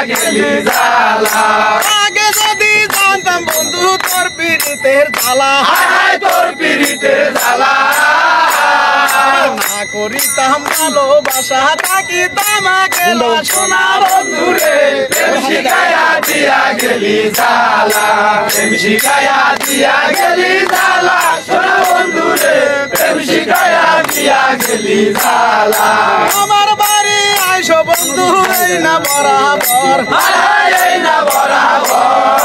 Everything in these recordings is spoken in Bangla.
গেলি জ্বালা আগে যদি জানতাম বন্ধু তোর পীড়িতের জ্বালা তোর পীড়িতের জ্বালা না করিতাম ভালোবাসা থাকিতাম একলা সোনা বন্ধুরে প্রেম শিখাইয়া দিয়া গেলি জ্বালা প্রেম শিখাইয়া দিয়া গেলি জ্বালা সোনা বন্ধুরে প্রেম শিখাইয়া দিয়া গেলি জ্বালা আমার বাড়ি আইসো বন্ধু এই না বরাবর এই না বরাবর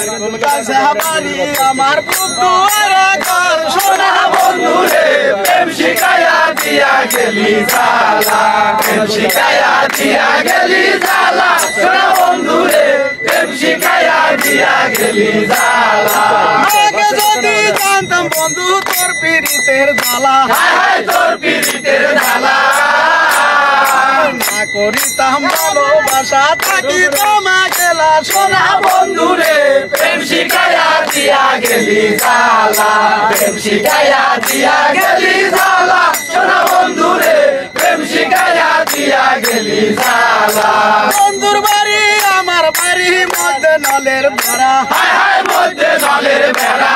নারকেল গাছে বাড়ি আমার পুকুরে ঘর সোনা বন্ধুরে প্রেম শিখাইয়া দিয়া গেলি জ্বালা প্রেম শিখাইয়া দিয়া গেলি জ্বালা সোনা বন্ধুরে প্রেম শিখাইয়া দিয়া গেলি জ্বালা আগে যদি জানতাম বন্ধু তোর পীড়িতের জ্বালা তোর পীড়িতের জ্বালা না করিতাম ভালোবাসা থাকিতাম একলা সোনা বন্ধুরে প্রেম শিখাইয়া দিয়া গেলি জ্বালা প্রেম শিখাইয়া দিয়া গেলি জ্বালা সোনা বন্ধুরে প্রেম শিখাইয়া দিয়া গেলি জ্বালা বন্ধুর বাড়ি আমার বাড়ি মধ্যে নলের ভরা মধ্যে নলের বেড়া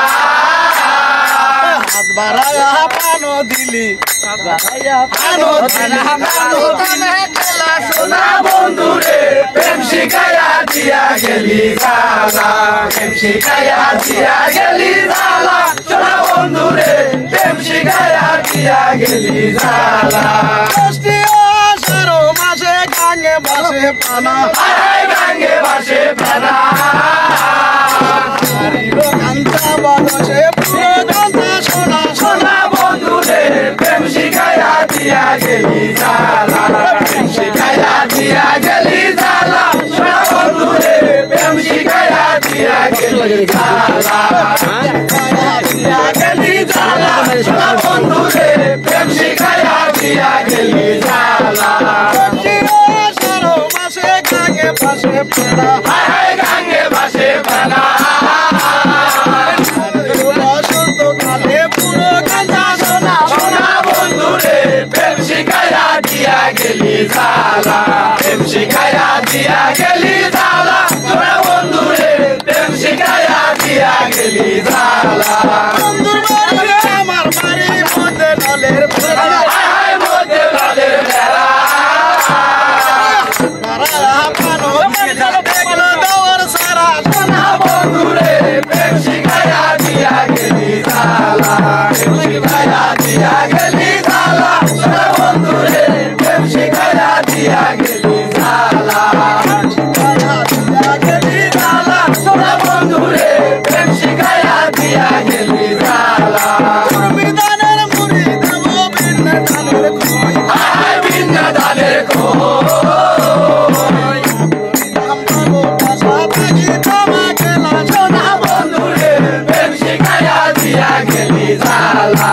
হাত বাড়াইয়া পানো দিলি পানো দিলি সোনা বন্ধুরে প্রেম শিখাইয়া দিয়া গেলি জ্বালা প্রেম শিখাইয়া দিয়া গেলি জ্বালা সোনা বন্ধুরে প্রেম শিখাইয়া দিয়া গেলি জ্বালা ষষ্ঠী আষাঢ় মাসে গাঙ্গে বাসে পানা গাঙ্গে বাসে ফেনা কান্তা বদসে পুরো কান্তা সোনা সোনা বন্ধুরে প্রেম শিখাইয়া দিয়া গেলি জ্বালা প্রেম শিখাইয়া দিয়া গেলি জ্বালা সোনা বন্ধুরে প্রেম শিখাইয়া দিয়া গেলি জ্বালা দিয়া গেলি জ্বালা সোনা বন্ধুরে প্রেম শিখাইয়া দিয়া গেলি জ্বালা আষাঢ় মাসে গাঙ্গে বাসে পানা গাঙ্গে বাসে ফেনা বসন্ত কালে পুরো কান্তা সোনা সোনা বন্ধুরে প্রেম শিখাইয়া দিয়া গেলি জ্বালা প্রেম শিখাইয়া দিয়া গেলি জ্বালা সোনা বন্ধুরে প্রেম শিখাইয়া দিয়া গেলি জ্বালা বন্ধুর বাড়ি আমার বাড়ি মধ্যে নলের ভরা মধ্যে লালের বেড়া পানো দেখলো দেওয়ার সারা সোনা বন্ধুরে প্রেম শিখাইয়া দিয়া গেলি জ্বালা প্রেম শিখাইয়া দিয়া গেলি জ্বালা সোনা বন্ধুরে প্রেম শিখাইয়া দিয়া গেলি জ্বালা গেলি জ্বালা সোনা বন্ধুরে প্রেম শিখাইয়া দিয়া গেলি জ্বালা বিধানের মুড়ি দেব ভিন্ন ধানের খই ভিন্ন ধানের খোই ভালোবাসা থাকিতাম একলা সোনা বন্ধুরে প্রেম শিখাইয়া দিয়া গেলি জ্বালা